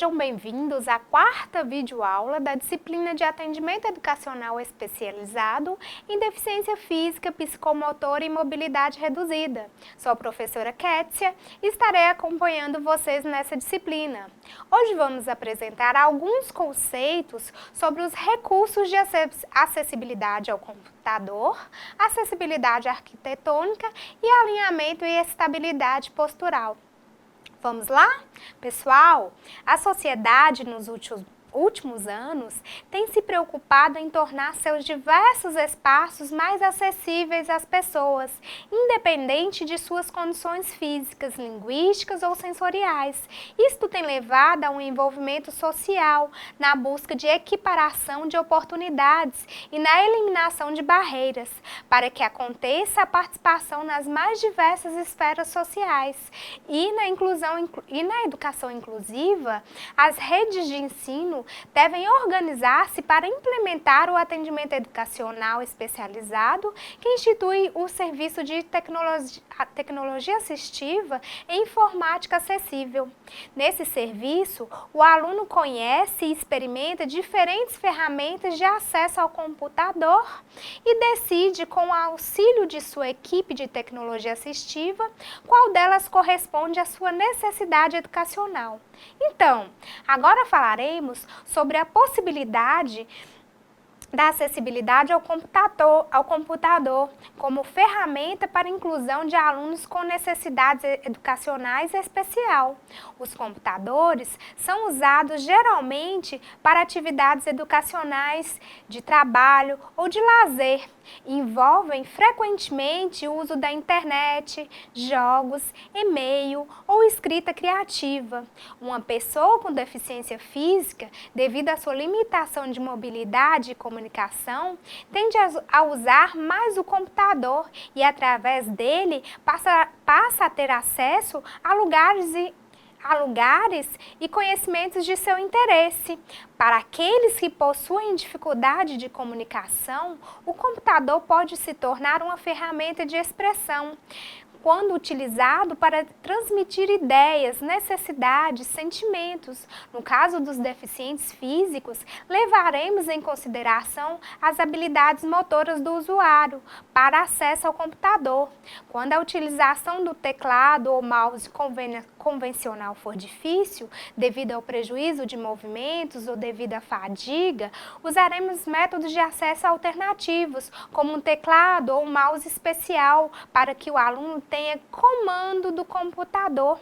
Sejam bem-vindos à quarta videoaula da disciplina de Atendimento Educacional Especializado em Deficiência Física, Psicomotora e Mobilidade Reduzida. Sou a professora Kétia e estarei acompanhando vocês nessa disciplina. Hoje vamos apresentar alguns conceitos sobre os recursos de acessibilidade ao computador, acessibilidade arquitetônica e alinhamento e estabilidade postural. Vamos lá? Pessoal, a sociedade nos últimos anos tem se preocupado em tornar seus diversos espaços mais acessíveis às pessoas, independente de suas condições físicas, linguísticas ou sensoriais. Isto tem levado a um envolvimento social na busca de equiparação de oportunidades e na eliminação de barreiras, para que aconteça a participação nas mais diversas esferas sociais. E na educação inclusiva, as redes de ensino devem organizar-se para implementar o atendimento educacional especializado que institui o serviço de tecnologia assistiva e informática acessível. Nesse serviço, o aluno conhece e experimenta diferentes ferramentas de acesso ao computador e decide, com o auxílio de sua equipe de tecnologia assistiva, qual delas corresponde à sua necessidade educacional. Então, agora falaremos sobre a possibilidade da acessibilidade ao computador como ferramenta para a inclusão de alunos com necessidades educacionais especial. Os computadores são usados geralmente para atividades educacionais, de trabalho ou de lazer. Envolvem frequentemente o uso da internet, jogos, e-mail ou escrita criativa. Uma pessoa com deficiência física, devido à sua limitação de mobilidade e comunicação, tende a usar mais o computador e, através dele, passa a ter acesso a lugares e conhecimentos de seu interesse. Para aqueles que possuem dificuldade de comunicação, o computador pode se tornar uma ferramenta de expressão, quando utilizado para transmitir ideias, necessidades, sentimentos. No caso dos deficientes físicos, levaremos em consideração as habilidades motoras do usuário para acesso ao computador. Quando a utilização do teclado ou mouse convencional for difícil, devido ao prejuízo de movimentos ou devido à fadiga, usaremos métodos de acesso alternativos, como um teclado ou um mouse especial, para que o aluno tenha comando do computador.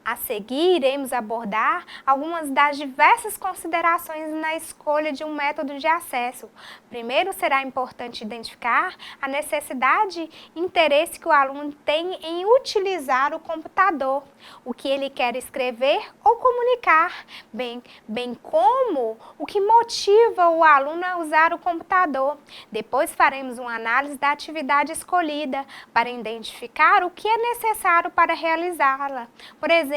A seguir, iremos abordar algumas das diversas considerações na escolha de um método de acesso. Primeiro, será importante identificar a necessidade e interesse que o aluno tem em utilizar o computador, o que ele quer escrever ou comunicar, bem como o que motiva o aluno a usar o computador. Depois, faremos uma análise da atividade escolhida para identificar o que é necessário para realizá-la. Por exemplo,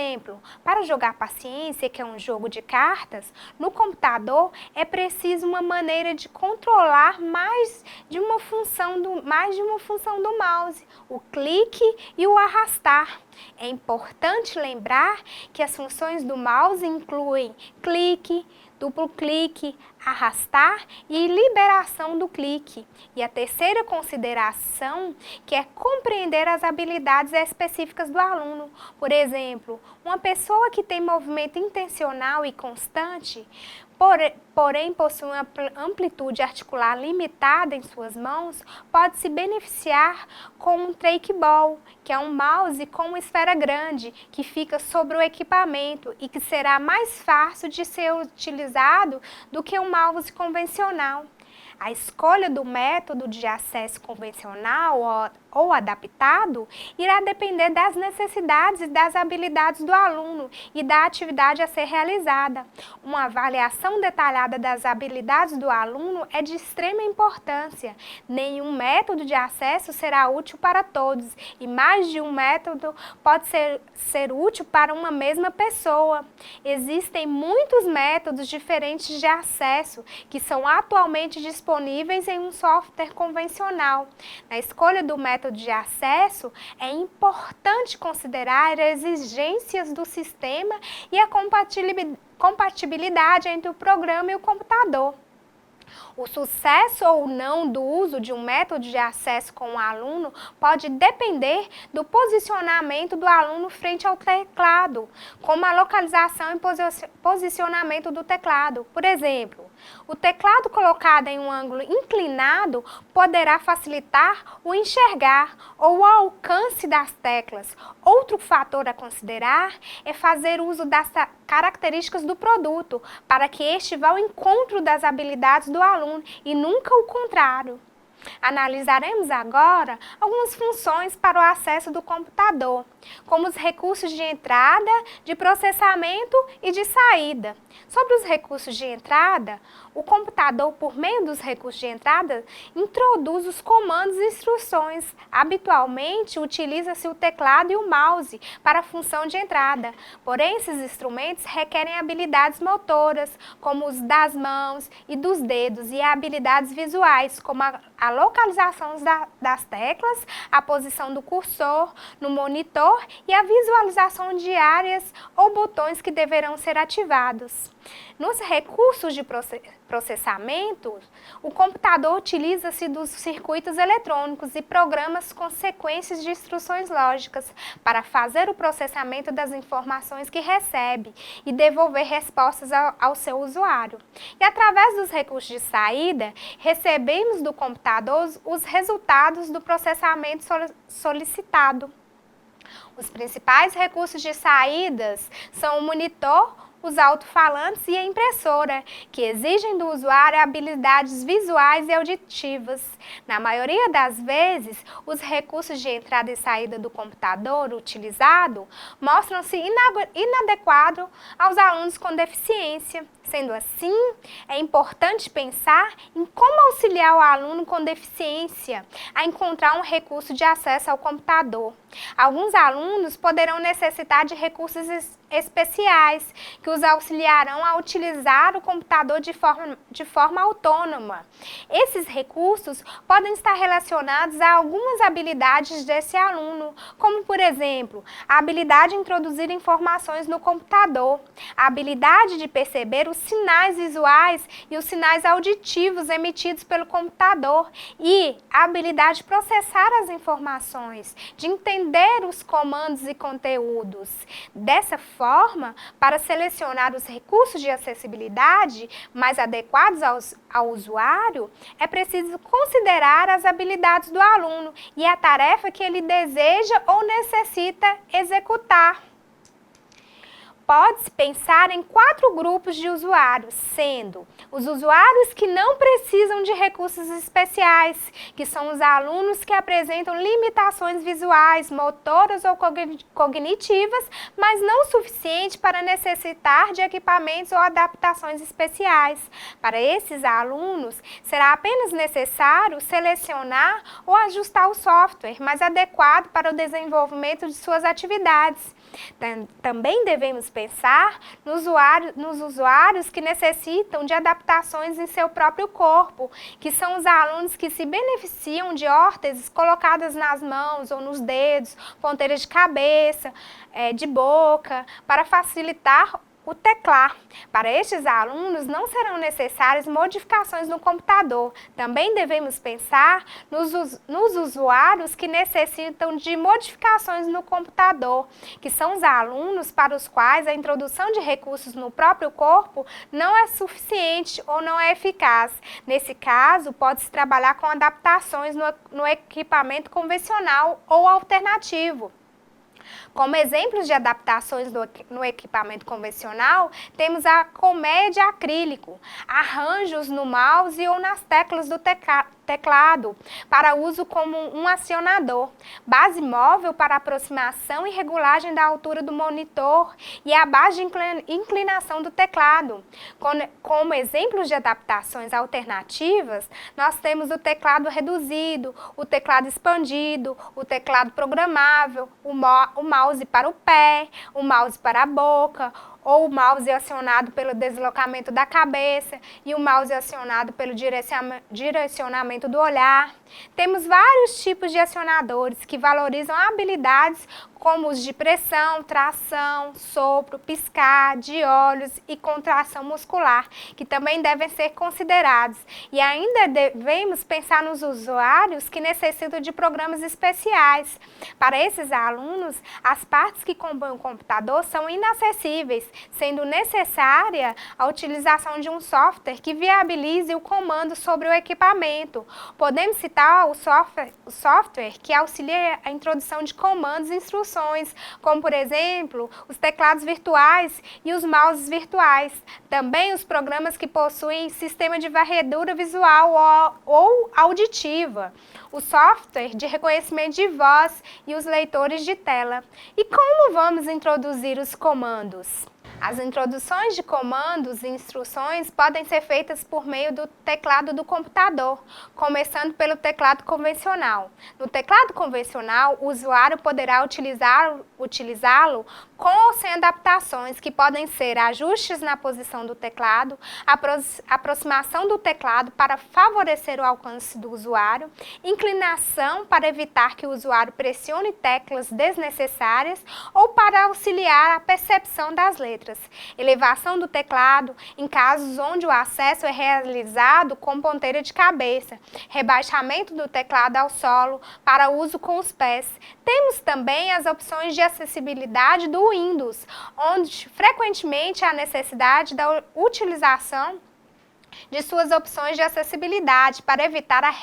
para jogar paciência, que é um jogo de cartas, no computador é preciso uma maneira de controlar mais de uma função do mouse, o clique e o arrastar. É importante lembrar que as funções do mouse incluem clique, duplo clique, arrastar e liberação do clique. E a terceira consideração, que é compreender as habilidades específicas do aluno. Por exemplo, uma pessoa que tem movimento intencional e constante, porém possui uma amplitude articular limitada em suas mãos, pode se beneficiar com um trackball, que é um mouse com uma esfera grande, que fica sobre o equipamento e que será mais fácil de ser utilizado do que um mouse convencional. A escolha do método de acesso convencional ou adaptado irá depender das necessidades e das habilidades do aluno e da atividade a ser realizada. Uma avaliação detalhada das habilidades do aluno é de extrema importância. Nenhum método de acesso será útil para todos e mais de um método pode ser útil para uma mesma pessoa. Existem muitos métodos diferentes de acesso que são atualmente disponíveis em um software convencional. Na escolha do método método de acesso, é importante considerar as exigências do sistema e a compatibilidade entre o programa e o computador. O sucesso ou não do uso de um método de acesso com o aluno pode depender do posicionamento do aluno frente ao teclado, como a localização e posicionamento do teclado. Por exemplo, o teclado colocado em um ângulo inclinado poderá facilitar o enxergar ou o alcance das teclas. Outro fator a considerar é fazer uso das características do produto, para que este vá ao encontro das habilidades do aluno e nunca o contrário. Analisaremos agora algumas funções para o acesso do computador, como os recursos de entrada, de processamento e de saída. Sobre os recursos de entrada, o computador, por meio dos recursos de entrada, introduz os comandos e instruções. Habitualmente, utiliza-se o teclado e o mouse para a função de entrada. Porém, esses instrumentos requerem habilidades motoras, como os das mãos e dos dedos, e habilidades visuais, como a localização das teclas, a posição do cursor no monitor e a visualização de áreas ou botões que deverão ser ativados. Nos recursos de processamento, o computador utiliza-se dos circuitos eletrônicos e programas com sequências de instruções lógicas para fazer o processamento das informações que recebe e devolver respostas ao seu usuário. E através dos recursos de saída, recebemos do computador os resultados do processamento solicitado. Os principais recursos de saídas são o monitor, os alto-falantes e a impressora, que exigem do usuário habilidades visuais e auditivas. Na maioria das vezes, os recursos de entrada e saída do computador utilizado mostram-se inadequados aos alunos com deficiência. Sendo assim, é importante pensar em como auxiliar o aluno com deficiência a encontrar um recurso de acesso ao computador. Alguns alunos poderão necessitar de recursos especiais que os auxiliarão a utilizar o computador de forma autônoma. Esses recursos podem estar relacionados a algumas habilidades desse aluno, como, por exemplo, a habilidade de introduzir informações no computador, a habilidade de perceber os sinais visuais e os sinais auditivos emitidos pelo computador e a habilidade de processar as informações, de entender os comandos e conteúdos. Dessa forma, para selecionar os recursos de acessibilidade mais adequados ao usuário, é preciso considerar as habilidades do aluno e a tarefa que ele deseja ou necessita executar. Pode-se pensar em 4 grupos de usuários, sendo os usuários que não precisam de recursos especiais, que são os alunos que apresentam limitações visuais, motoras ou cognitivas, mas não suficiente para necessitar de equipamentos ou adaptações especiais. Para esses alunos, será apenas necessário selecionar ou ajustar o software mais adequado para o desenvolvimento de suas atividades. Também devemos pensar nos usuários que necessitam de adaptações em seu próprio corpo, que são os alunos que se beneficiam de órteses colocadas nas mãos ou nos dedos, ponteiras de cabeça, de boca, para facilitar o teclar. Para estes alunos não serão necessárias modificações no computador. Também devemos pensar nos usuários que necessitam de modificações no computador, que são os alunos para os quais a introdução de recursos no próprio corpo não é suficiente ou não é eficaz. Nesse caso, pode-se trabalhar com adaptações no equipamento convencional ou alternativo. Como exemplos de adaptações no equipamento convencional, temos a colmeia de acrílico, arranjos no mouse ou nas teclas do teclado, para uso como um acionador, base móvel para aproximação e regulagem da altura do monitor e a base de inclinação do teclado. Como exemplos de adaptações alternativas, nós temos o teclado reduzido, o teclado expandido, o teclado programável, o mouse para o pé, o mouse para a boca, ou o mouse acionado pelo deslocamento da cabeça e o mouse acionado pelo direcionamento do olhar. Temos vários tipos de acionadores que valorizam habilidades como os de pressão, tração, sopro, piscar, de olhos e contração muscular, que também devem ser considerados. E ainda devemos pensar nos usuários que necessitam de programas especiais. Para esses alunos, as partes que compõem o computador são inacessíveis, sendo necessária a utilização de um software que viabilize o comando sobre o equipamento. Podemos citar o software que auxilia a introdução de comandos e instruções, como, por exemplo, os teclados virtuais e os mouses virtuais. Também os programas que possuem sistema de varredura visual ou auditiva, o software de reconhecimento de voz e os leitores de tela. E como vamos introduzir os comandos? As introduções de comandos e instruções podem ser feitas por meio do teclado do computador, começando pelo teclado convencional. No teclado convencional, o usuário poderá utilizá-lo com ou sem adaptações, que podem ser ajustes na posição do teclado, aproximação do teclado para favorecer o alcance do usuário, inclinação para evitar que o usuário pressione teclas desnecessárias ou para auxiliar a percepção das letras. Elevação do teclado em casos onde o acesso é realizado com ponteira de cabeça. Rebaixamento do teclado ao solo para uso com os pés. Temos também as opções de acessibilidade do Windows, onde frequentemente há necessidade da utilização de suas opções de acessibilidade para evitar a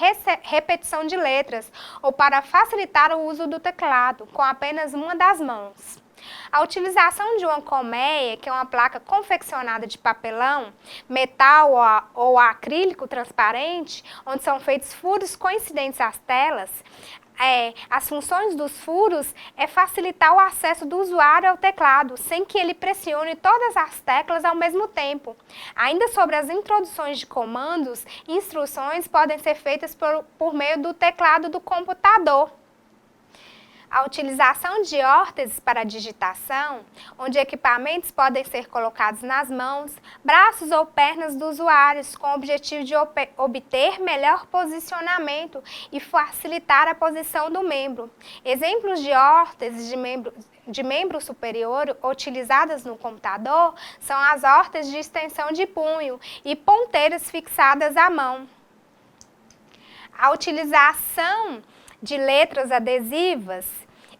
repetição de letras ou para facilitar o uso do teclado com apenas uma das mãos. A utilização de uma colmeia, que é uma placa confeccionada de papelão, metal ou acrílico transparente, onde são feitos furos coincidentes às telas, as funções dos furos é facilitar o acesso do usuário ao teclado, sem que ele pressione todas as teclas ao mesmo tempo. Ainda sobre as introduções de comandos, instruções podem ser feitas por meio do teclado do computador. A utilização de órteses para digitação, onde equipamentos podem ser colocados nas mãos, braços ou pernas dos usuários, com o objetivo de obter melhor posicionamento e facilitar a posição do membro. Exemplos de órteses de membro superior utilizadas no computador são as órteses de extensão de punho e ponteiras fixadas à mão. A utilização de letras adesivas,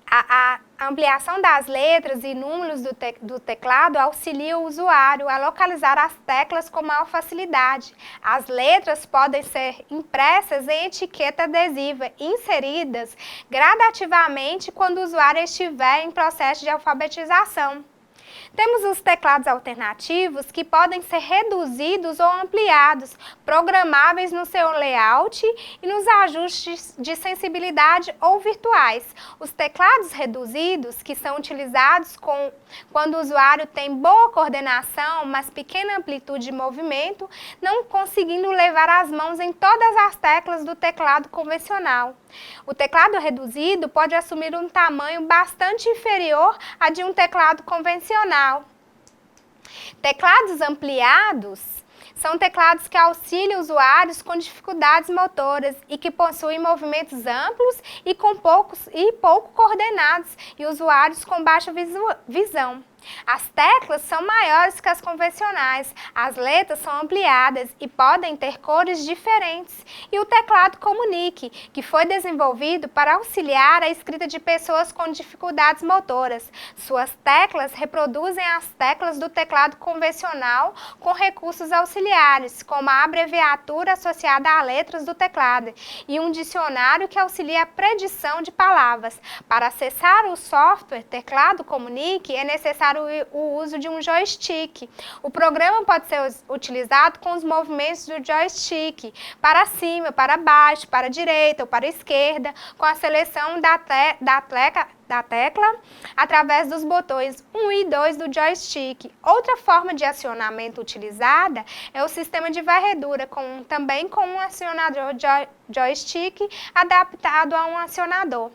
a ampliação das letras e números do teclado auxilia o usuário a localizar as teclas com maior facilidade. As letras podem ser impressas em etiqueta adesiva e inseridas gradativamente quando o usuário estiver em processo de alfabetização. Temos os teclados alternativos que podem ser reduzidos ou ampliados, programáveis no seu layout e nos ajustes de sensibilidade ou virtuais. Os teclados reduzidos, que são utilizados quando o usuário tem boa coordenação, mas pequena amplitude de movimento, não conseguindo levar as mãos em todas as teclas do teclado convencional. O teclado reduzido pode assumir um tamanho bastante inferior a de um teclado convencional. Teclados ampliados são teclados que auxiliam usuários com dificuldades motoras e que possuem movimentos amplos e pouco coordenados e usuários com baixa visão. As teclas são maiores que as convencionais, as letras são ampliadas e podem ter cores diferentes. E o teclado Comunique, que foi desenvolvido para auxiliar a escrita de pessoas com dificuldades motoras. Suas teclas reproduzem as teclas do teclado convencional com recursos auxiliares, como a abreviatura associada a letras do teclado e um dicionário que auxilia a predição de palavras. Para acessar o software Teclado Comunique, é necessário o uso de um joystick. O programa pode ser utilizado com os movimentos do joystick, para cima, para baixo, para a direita ou para a esquerda, com a seleção da tecla através dos botões 1 e 2 do joystick. Outra forma de acionamento utilizada é o sistema de varredura, também com um acionador joystick adaptado a um acionador.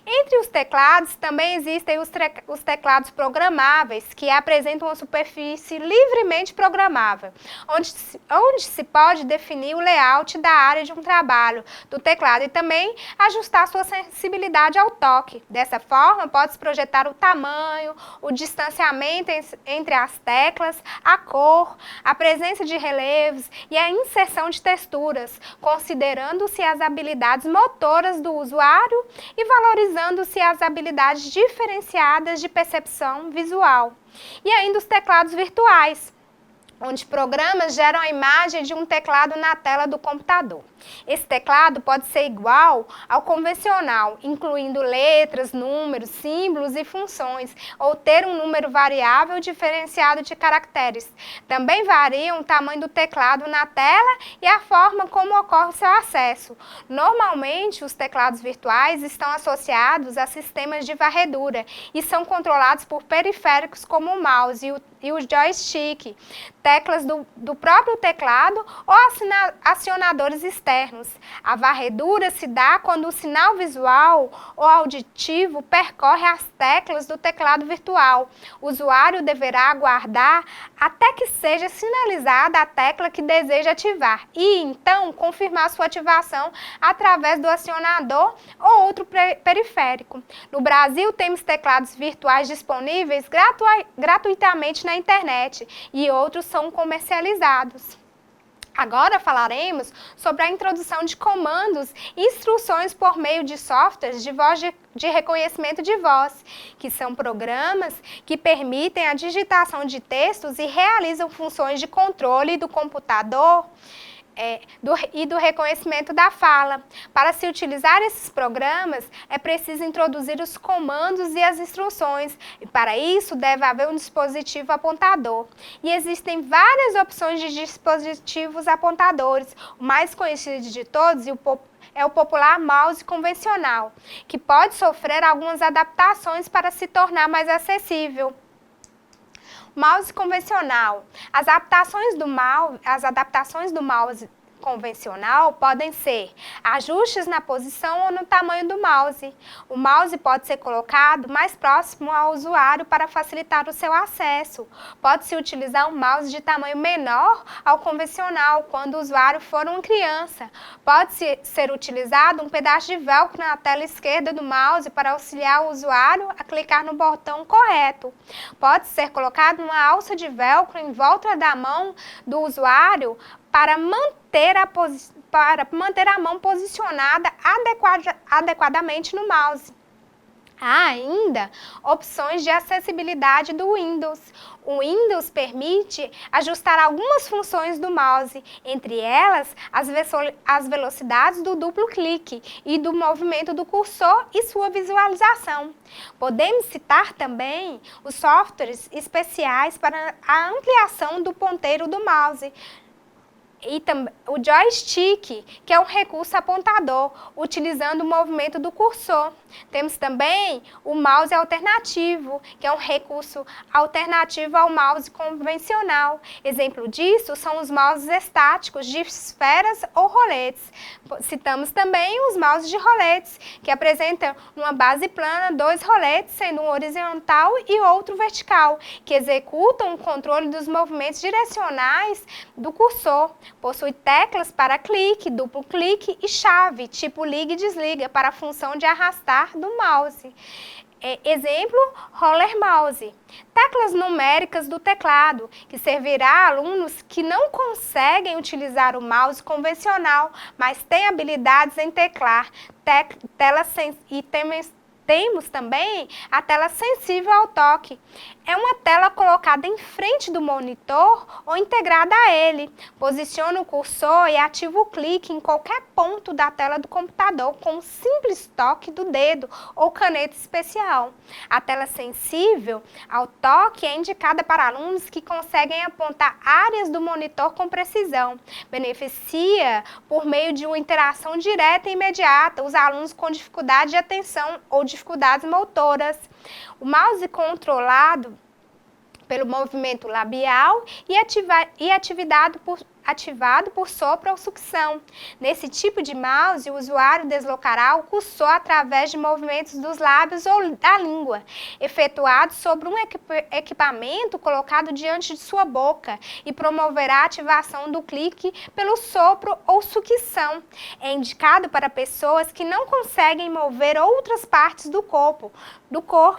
Entre os teclados, também existem os teclados programáveis, que apresentam uma superfície livremente programável, onde se pode definir o layout da área de um trabalho do teclado e também ajustar sua sensibilidade ao toque. Dessa forma, pode-se projetar o tamanho, o distanciamento entre as teclas, a cor, a presença de relevos e a inserção de texturas, considerando-se as habilidades motoras do usuário e valorizando-se as habilidades diferenciadas de percepção visual. E ainda os teclados virtuais, onde programas geram a imagem de um teclado na tela do computador. Esse teclado pode ser igual ao convencional, incluindo letras, números, símbolos e funções, ou ter um número variável diferenciado de caracteres. Também varia o tamanho do teclado na tela e a forma como ocorre o seu acesso. Normalmente, os teclados virtuais estão associados a sistemas de varredura e são controlados por periféricos como o mouse e o joystick, teclas do próprio teclado ou acionadores externos. A varredura se dá quando o sinal visual ou auditivo percorre as teclas do teclado virtual. O usuário deverá aguardar até que seja sinalizada a tecla que deseja ativar e, então, confirmar sua ativação através do acionador ou outro periférico. No Brasil, temos teclados virtuais disponíveis gratuitamente na internet e outros são comercializados. Agora falaremos sobre a introdução de comandos e instruções por meio de softwares de reconhecimento de voz, que são programas que permitem a digitação de textos e realizam funções de controle do computador e do reconhecimento da fala. Para se utilizar esses programas, é preciso introduzir os comandos e as instruções, e para isso deve haver um dispositivo apontador. E existem várias opções de dispositivos apontadores. O mais conhecido de todos é o popular mouse convencional, que pode sofrer algumas adaptações para se tornar mais acessível. Mouse convencional. As adaptações do mouse convencional podem ser ajustes na posição ou no tamanho do mouse. O mouse pode ser colocado mais próximo ao usuário para facilitar o seu acesso. Pode-se utilizar um mouse de tamanho menor ao convencional quando o usuário for uma criança. Pode ser utilizado um pedaço de velcro na tela esquerda do mouse para auxiliar o usuário a clicar no botão correto. Pode ser colocado uma alça de velcro em volta da mão do usuário para manter a mão posicionada adequadamente no mouse. Há ainda opções de acessibilidade do Windows. O Windows permite ajustar algumas funções do mouse, entre elas as velocidades do duplo clique e do movimento do cursor e sua visualização. Podemos citar também os softwares especiais para a ampliação do ponteiro do mouse, e o joystick, que é um recurso apontador, utilizando o movimento do cursor. Temos também o mouse alternativo, que é um recurso alternativo ao mouse convencional. Exemplo disso são os mouses estáticos de esferas ou roletes. Citamos também os mouses de roletes, que apresentam uma base plana, 2 roletes, sendo um horizontal e outro vertical, que executam o controle dos movimentos direcionais do cursor. Possui teclas para clique, duplo clique e chave, tipo liga e desliga, para a função de arrastar do mouse. Exemplo, roller mouse. Teclas numéricas do teclado, que servirá a alunos que não conseguem utilizar o mouse convencional, mas têm habilidades em teclar. Temos também a tela sensível ao toque. É uma tela colocada em frente do monitor ou integrada a ele. Posiciona o cursor e ativa o clique em qualquer ponto da tela do computador com um simples toque do dedo ou caneta especial. A tela sensível ao toque é indicada para alunos que conseguem apontar áreas do monitor com precisão. Beneficia por meio de uma interação direta e imediata os alunos com dificuldade de atenção ou dificuldades motoras. O mouse controlado pelo movimento labial e ativado por sopro ou sucção. Nesse tipo de mouse, o usuário deslocará o cursor através de movimentos dos lábios ou da língua, efetuados sobre um equipamento colocado diante de sua boca e promoverá a ativação do clique pelo sopro ou sucção. É indicado para pessoas que não conseguem mover outras partes do corpo.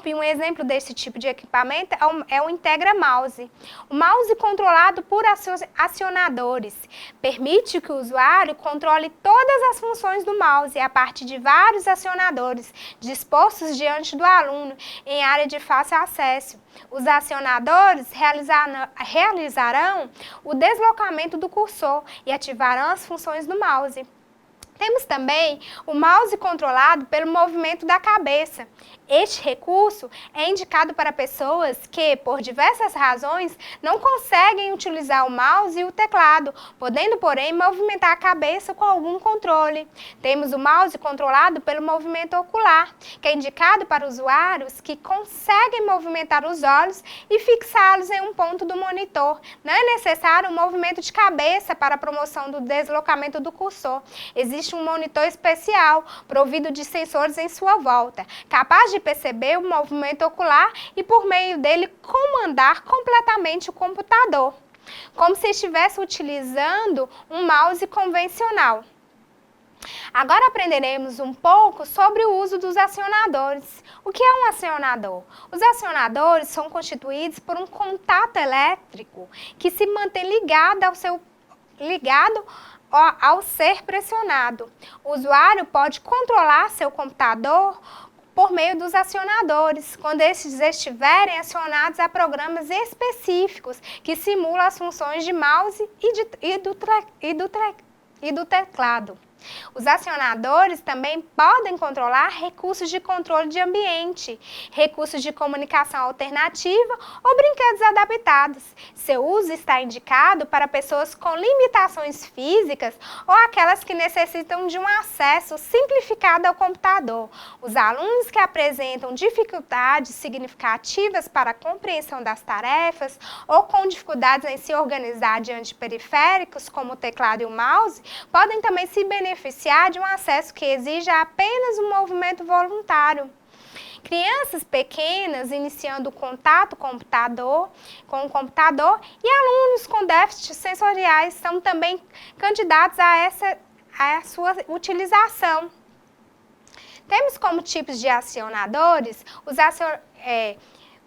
E um exemplo desse tipo de equipamento é o Integra Mouse. O mouse controlado por acionadores permite que o usuário controle todas as funções do mouse a partir de vários acionadores dispostos diante do aluno em área de fácil acesso. Os acionadores realizarão o deslocamento do cursor e ativarão as funções do mouse. Temos também o mouse controlado pelo movimento da cabeça. Este recurso é indicado para pessoas que, por diversas razões, não conseguem utilizar o mouse e o teclado, podendo, porém, movimentar a cabeça com algum controle. Temos o mouse controlado pelo movimento ocular, que é indicado para usuários que conseguem movimentar os olhos e fixá-los em um ponto do monitor. Não é necessário um movimento de cabeça para a promoção do deslocamento do cursor. Existe um monitor especial, provido de sensores em sua volta, capaz de perceber o movimento ocular e, por meio dele, comandar completamente o computador, como se estivesse utilizando um mouse convencional. Agora aprenderemos um pouco sobre o uso dos acionadores. O que é um acionador? Os acionadores são constituídos por um contato elétrico que se mantém ligado ao ser pressionado. O usuário pode controlar seu computador por meio dos acionadores, quando estes estiverem acionados a programas específicos que simulam as funções de mouse e do teclado. Os acionadores também podem controlar recursos de controle de ambiente, recursos de comunicação alternativa ou brinquedos adaptados. Seu uso está indicado para pessoas com limitações físicas ou aquelas que necessitam de um acesso simplificado ao computador. Os alunos que apresentam dificuldades significativas para a compreensão das tarefas ou com dificuldades em se organizar diante de periféricos, como o teclado e o mouse, podem também se beneficiar de um acesso que exija apenas um movimento voluntário. Crianças pequenas iniciando o contato com o computador e alunos com déficits sensoriais são também candidatos a sua utilização. Temos como tipos de acionadores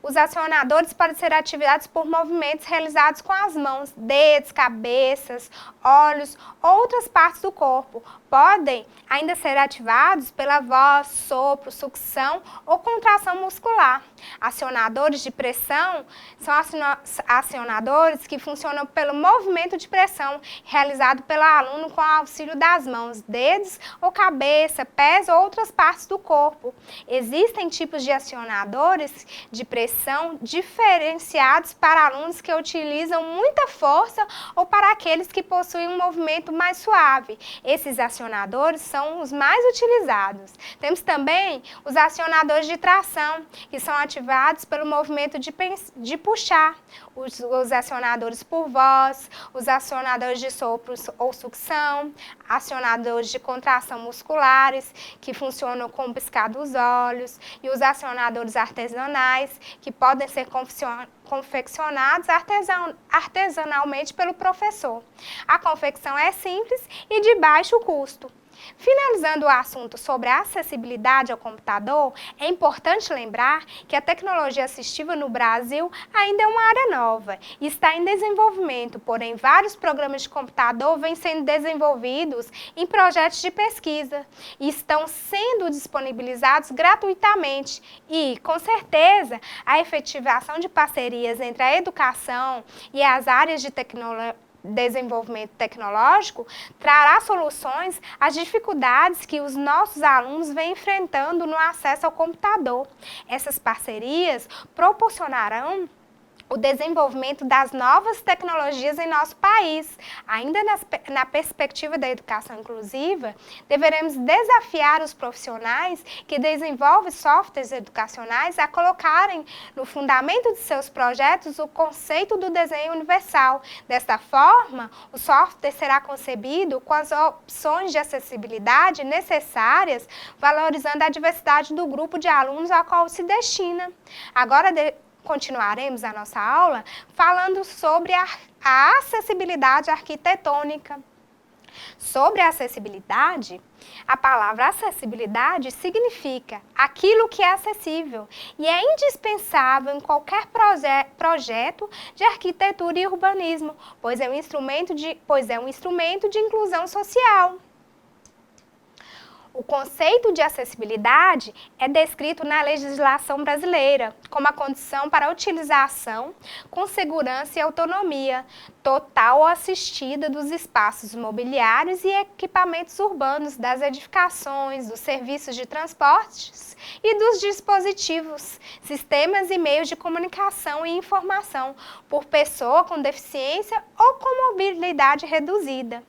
os acionadores podem ser ativados por movimentos realizados com as mãos, dedos, cabeças, olhos ou outras partes do corpo. Podem ainda ser ativados pela voz, sopro, sucção ou contração muscular. Acionadores de pressão são acionadores que funcionam pelo movimento de pressão realizado pelo aluno com auxílio das mãos, dedos ou cabeça, pés ou outras partes do corpo. Existem tipos de acionadores de pressão diferenciados para alunos que utilizam muita força ou para aqueles que possuem um movimento mais suave. Esses acionadores são os mais utilizados. Temos também os acionadores de tração, que são ativados pelo movimento de puxar, os acionadores por voz, os acionadores de sopro ou sucção, acionadores de contração musculares, que funcionam com o piscar dos olhos, e os acionadores artesanais, que podem ser confeccionados artesanalmente pelo professor. A confecção é simples e de baixo custo. Finalizando o assunto sobre a acessibilidade ao computador, é importante lembrar que a tecnologia assistiva no Brasil ainda é uma área nova e está em desenvolvimento, porém vários programas de computador vêm sendo desenvolvidos em projetos de pesquisa e estão sendo disponibilizados gratuitamente e, com certeza, a efetivação de parcerias entre a educação e as áreas de desenvolvimento tecnológico trará soluções às dificuldades que os nossos alunos vêm enfrentando no acesso ao computador. Essas parcerias proporcionarão o desenvolvimento das novas tecnologias em nosso país. Ainda na perspectiva da educação inclusiva, deveremos desafiar os profissionais que desenvolvem softwares educacionais a colocarem no fundamento de seus projetos o conceito do desenho universal. Desta forma, o software será concebido com as opções de acessibilidade necessárias, valorizando a diversidade do grupo de alunos ao qual se destina. Agora, continuaremos a nossa aula falando sobre a acessibilidade arquitetônica. Sobre a acessibilidade, a palavra acessibilidade significa aquilo que é acessível e é indispensável em qualquer projeto de arquitetura e urbanismo, pois é um instrumento de inclusão social. O conceito de acessibilidade é descrito na legislação brasileira como a condição para a utilização com segurança e autonomia total ou assistida dos espaços mobiliários e equipamentos urbanos, das edificações, dos serviços de transportes e dos dispositivos, sistemas e meios de comunicação e informação por pessoa com deficiência ou com mobilidade reduzida.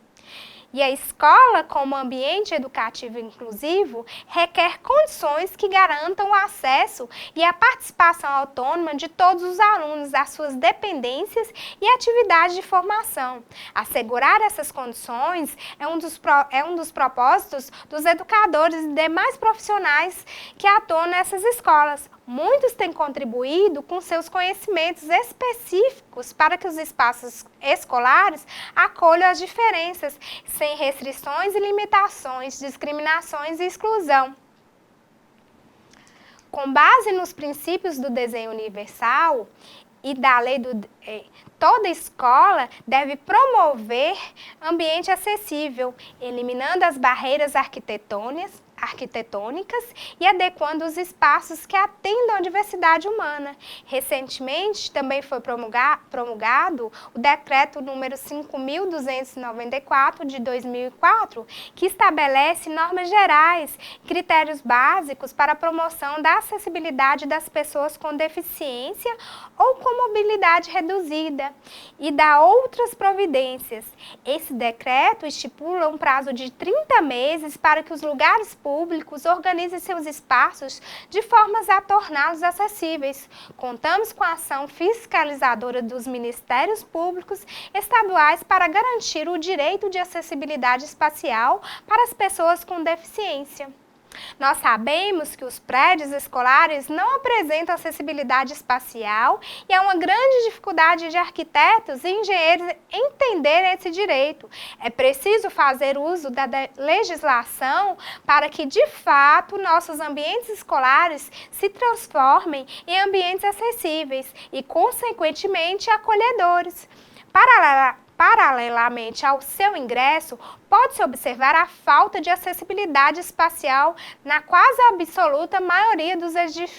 E a escola, como ambiente educativo inclusivo, requer condições que garantam o acesso e a participação autônoma de todos os alunos às suas dependências e atividades de formação. Assegurar essas condições é um dos propósitos dos educadores e demais profissionais que atuam nessas escolas. Muitos têm contribuído com seus conhecimentos específicos para que os espaços escolares acolham as diferenças, sem restrições e limitações, discriminações e exclusão. Com base nos princípios do desenho universal e da lei toda escola deve promover ambiente acessível, eliminando as barreiras arquitetônicas e adequando os espaços que atendam à diversidade humana. Recentemente, também foi promulgado o Decreto número 5.294 de 2004, que estabelece normas gerais, critérios básicos para a promoção da acessibilidade das pessoas com deficiência ou com mobilidade reduzida e dá outras providências. Esse decreto estipula um prazo de 30 meses para que os lugares públicos organizem seus espaços de formas a torná-los acessíveis. Contamos com a ação fiscalizadora dos Ministérios Públicos estaduais para garantir o direito de acessibilidade espacial para as pessoas com deficiência. Nós sabemos que os prédios escolares não apresentam acessibilidade espacial e é uma grande dificuldade de arquitetos e engenheiros entenderem esse direito. É preciso fazer uso da legislação para que, de fato, nossos ambientes escolares se transformem em ambientes acessíveis e, consequentemente, acolhedores. Paralelamente ao seu ingresso, pode-se observar a falta de acessibilidade espacial na quase absoluta maioria dos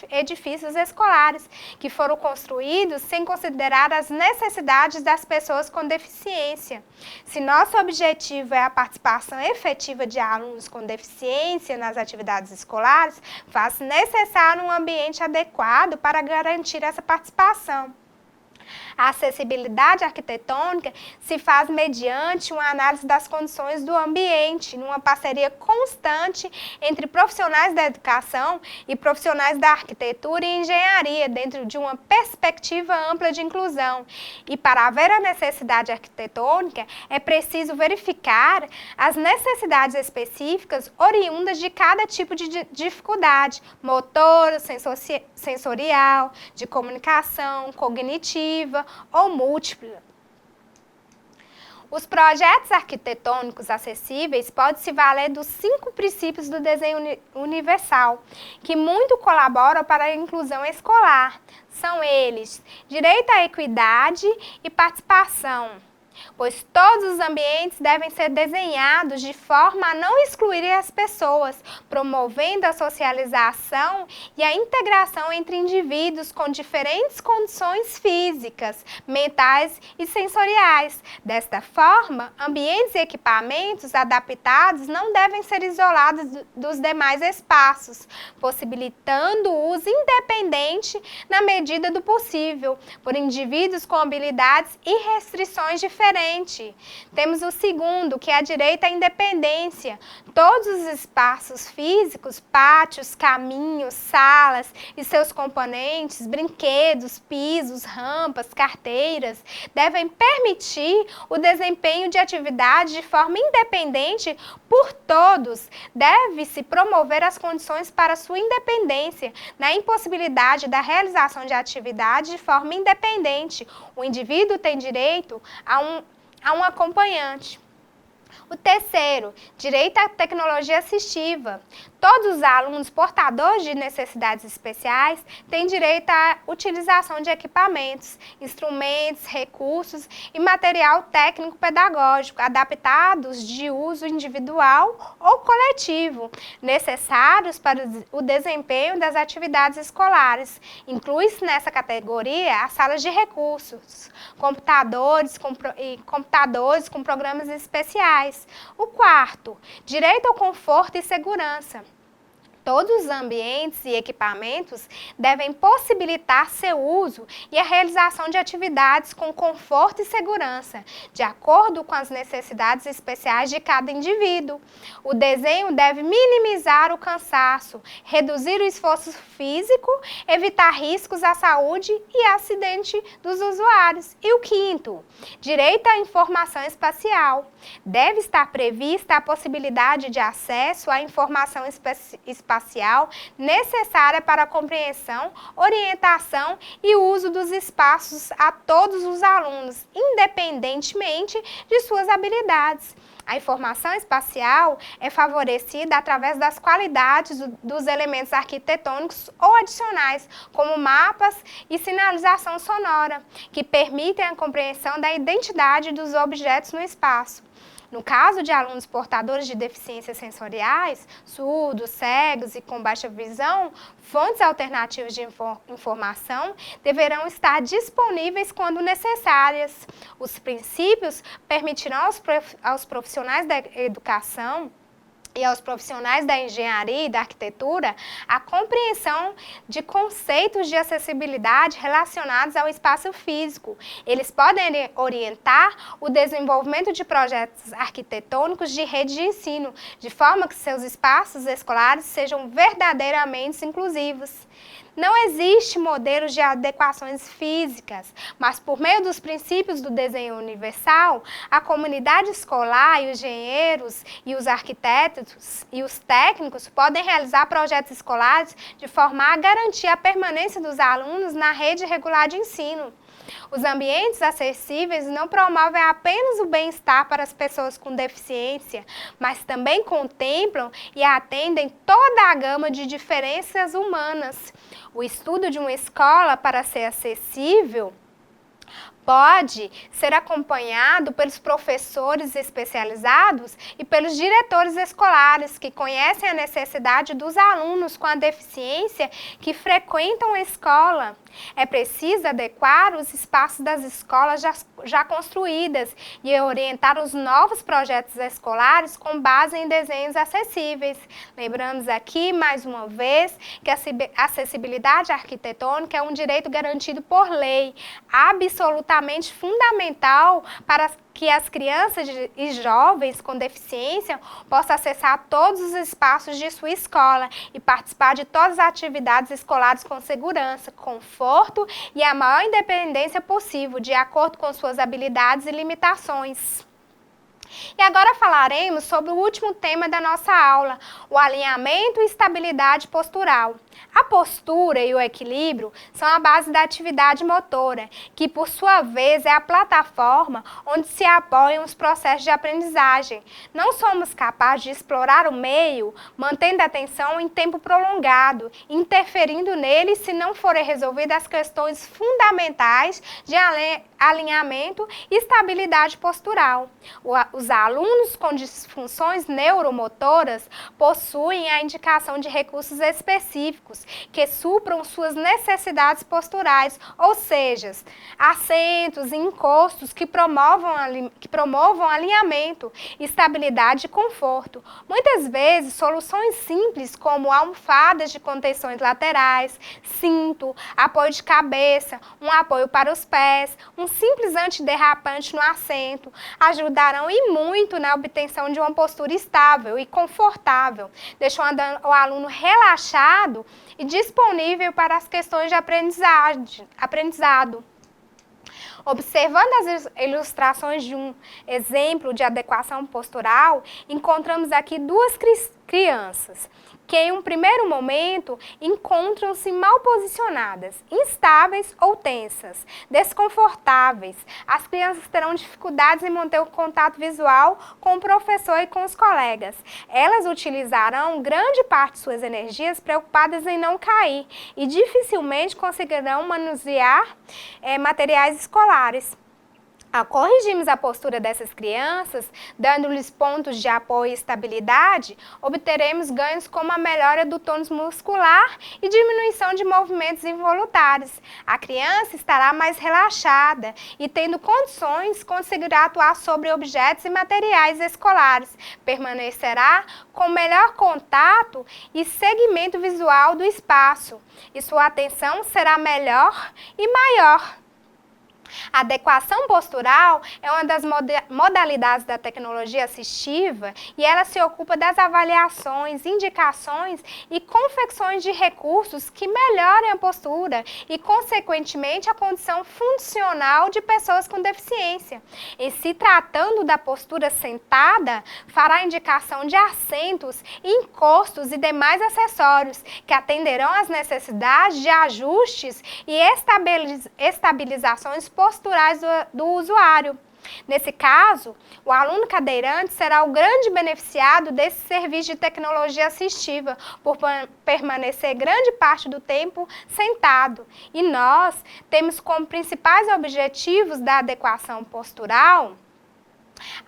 edifícios escolares, que foram construídos sem considerar as necessidades das pessoas com deficiência. Se nosso objetivo é a participação efetiva de alunos com deficiência nas atividades escolares, faz-se necessário um ambiente adequado para garantir essa participação. A acessibilidade arquitetônica se faz mediante uma análise das condições do ambiente, numa parceria constante entre profissionais da educação e profissionais da arquitetura e engenharia, dentro de uma perspectiva ampla de inclusão. E para haver a necessidade arquitetônica, é preciso verificar as necessidades específicas oriundas de cada tipo de dificuldade, motora, sensorial, de comunicação, cognitiva ou múltipla. Os projetos arquitetônicos acessíveis podem se valer dos 5 princípios do desenho universal, que muito colaboram para a inclusão escolar. São eles: direito à equidade e participação, Pois todos os ambientes devem ser desenhados de forma a não excluir as pessoas, promovendo a socialização e a integração entre indivíduos com diferentes condições físicas, mentais e sensoriais. Desta forma, ambientes e equipamentos adaptados não devem ser isolados dos demais espaços, possibilitando o uso independente na medida do possível, por indivíduos com habilidades e restrições diferentes. Temos o segundo, que é a direito à independência. Todos os espaços físicos, pátios, caminhos, salas e seus componentes, brinquedos, pisos, rampas, carteiras, devem permitir o desempenho de atividades de forma independente por todos. Deve-se promover as condições para sua independência, na impossibilidade da realização de atividades de forma independente. O indivíduo tem direito a um acompanhante. O terceiro, direito à tecnologia assistiva. Todos os alunos portadores de necessidades especiais têm direito à utilização de equipamentos, instrumentos, recursos e material técnico-pedagógico adaptados de uso individual ou coletivo, necessários para o desempenho das atividades escolares. Inclui-se nessa categoria as salas de recursos, computadores com programas especiais. O quarto, direito ao conforto e segurança. Todos os ambientes e equipamentos devem possibilitar seu uso e a realização de atividades com conforto e segurança, de acordo com as necessidades especiais de cada indivíduo. O desenho deve minimizar o cansaço, reduzir o esforço físico, evitar riscos à saúde e acidente dos usuários. E o quinto, direito à informação espacial. Deve estar prevista a possibilidade de acesso à informação espacial necessária para a compreensão, orientação e uso dos espaços a todos os alunos, independentemente de suas habilidades. A informação espacial é favorecida através das qualidades dos elementos arquitetônicos ou adicionais, como mapas e sinalização sonora, que permitem a compreensão da identidade dos objetos no espaço. No caso de alunos portadores de deficiências sensoriais, surdos, cegos e com baixa visão, fontes alternativas de informação deverão estar disponíveis quando necessárias. Os princípios permitirão aos profissionais da educação e aos profissionais da engenharia e da arquitetura a compreensão de conceitos de acessibilidade relacionados ao espaço físico. Eles podem orientar o desenvolvimento de projetos arquitetônicos de rede de ensino, de forma que seus espaços escolares sejam verdadeiramente inclusivos. Não existe modelos de adequações físicas, mas por meio dos princípios do desenho universal, a comunidade escolar e os engenheiros e os arquitetos e os técnicos podem realizar projetos escolares de forma a garantir a permanência dos alunos na rede regular de ensino. Os ambientes acessíveis não promovem apenas o bem-estar para as pessoas com deficiência, mas também contemplam e atendem toda a gama de diferenças humanas. O estudo de uma escola, para ser acessível, pode ser acompanhado pelos professores especializados e pelos diretores escolares que conhecem a necessidade dos alunos com a deficiência que frequentam a escola. É preciso adequar os espaços das escolas já construídas e orientar os novos projetos escolares com base em desenhos acessíveis. Lembramos aqui, mais uma vez, que a acessibilidade arquitetônica é um direito garantido por lei, absolutamente fundamental para que as crianças e jovens com deficiência possam acessar todos os espaços de sua escola e participar de todas as atividades escolares com segurança, conforto e a maior independência possível, de acordo com suas habilidades e limitações. E agora falaremos sobre o último tema da nossa aula, o alinhamento e estabilidade postural. A postura e o equilíbrio são a base da atividade motora, que por sua vez é a plataforma onde se apoiam os processos de aprendizagem. Não somos capazes de explorar o meio, mantendo a atenção em tempo prolongado, interferindo nele se não forem resolvidas as questões fundamentais de alinhamento e estabilidade postural. Os alunos com disfunções neuromotoras possuem a indicação de recursos específicos que supram suas necessidades posturais, ou seja, assentos e encostos que promovam alinhamento, estabilidade e conforto. Muitas vezes, soluções simples como almofadas de contenções laterais, cinto, apoio de cabeça, um apoio para os pés, um simples antiderrapante no assento, ajudarão e muito na obtenção de uma postura estável e confortável, deixando o aluno relaxado e disponível para as questões de aprendizado. Observando as ilustrações de um exemplo de adequação postural, encontramos aqui duas crianças que em um primeiro momento encontram-se mal posicionadas, instáveis ou tensas, desconfortáveis. As crianças terão dificuldades em manter o contato visual com o professor e com os colegas. Elas utilizarão grande parte de suas energias preocupadas em não cair e dificilmente conseguirão manusear materiais escolares. Ao corrigirmos a postura dessas crianças, dando-lhes pontos de apoio e estabilidade, obteremos ganhos como a melhora do tônus muscular e diminuição de movimentos involuntários. A criança estará mais relaxada e, tendo condições, conseguirá atuar sobre objetos e materiais escolares, permanecerá com melhor contato e segmento visual do espaço, e sua atenção será melhor e maior. A adequação postural é uma das modalidades da tecnologia assistiva e ela se ocupa das avaliações, indicações e confecções de recursos que melhorem a postura e, consequentemente, a condição funcional de pessoas com deficiência. Em se tratando da postura sentada, fará indicação de assentos, encostos e demais acessórios que atenderão às necessidades de ajustes e estabilizações posturais do usuário. Nesse caso, o aluno cadeirante será o grande beneficiado desse serviço de tecnologia assistiva, por permanecer grande parte do tempo sentado. E nós temos como principais objetivos da adequação postural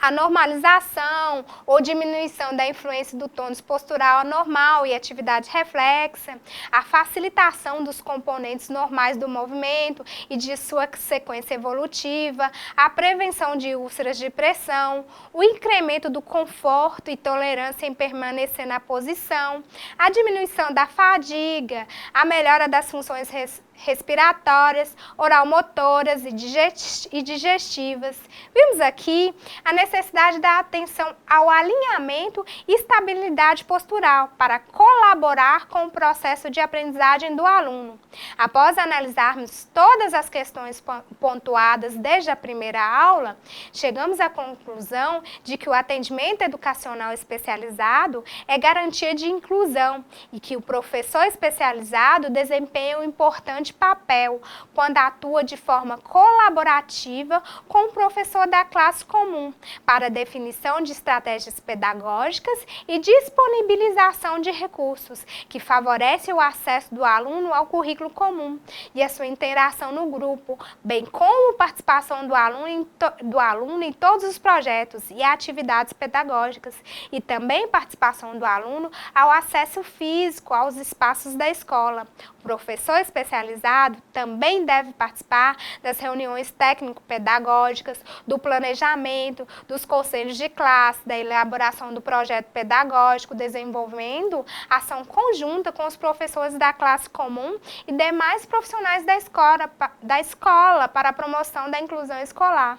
a normalização ou diminuição da influência do tônus postural anormal e atividade reflexa, a facilitação dos componentes normais do movimento e de sua sequência evolutiva, a prevenção de úlceras de pressão, o incremento do conforto e tolerância em permanecer na posição, a diminuição da fadiga, a melhora das funções respiratórias, oralmotoras e digestivas. Vimos aqui a necessidade da atenção ao alinhamento e estabilidade postural para colaborar com o processo de aprendizagem do aluno. Após analisarmos todas as questões pontuadas desde a primeira aula, chegamos à conclusão de que o atendimento educacional especializado é garantia de inclusão e que o professor especializado desempenha um importante papel quando atua de forma colaborativa com o professor da classe comum para a definição de estratégias pedagógicas e disponibilização de recursos que favorecem o acesso do aluno ao currículo comum e a sua interação no grupo, bem como participação do aluno em todos os projetos e atividades pedagógicas e também participação do aluno ao acesso físico aos espaços da escola. O professor especializado também deve participar das reuniões técnico-pedagógicas, do planejamento, dos conselhos de classe, da elaboração do projeto pedagógico, desenvolvendo ação conjunta com os professores da classe comum e demais profissionais da escola para a promoção da inclusão escolar.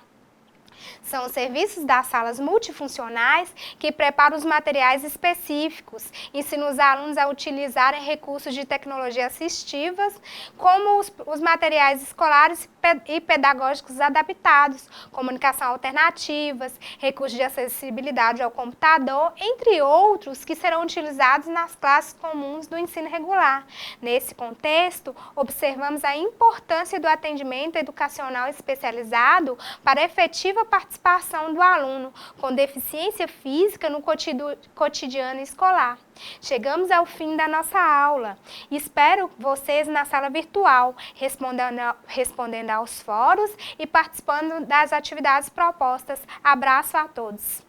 São os serviços das salas multifuncionais que preparam os materiais específicos, ensinam os alunos a utilizarem recursos de tecnologia assistivas, como os materiais escolares e pedagógicos adaptados, comunicação alternativas, recursos de acessibilidade ao computador, entre outros que serão utilizados nas classes comuns do ensino regular. Nesse contexto, observamos a importância do atendimento educacional especializado para a efetiva participação do aluno com deficiência física no cotidiano escolar. Chegamos ao fim da nossa aula. Espero vocês na sala virtual, respondendo aos fóruns e participando das atividades propostas. Abraço a todos!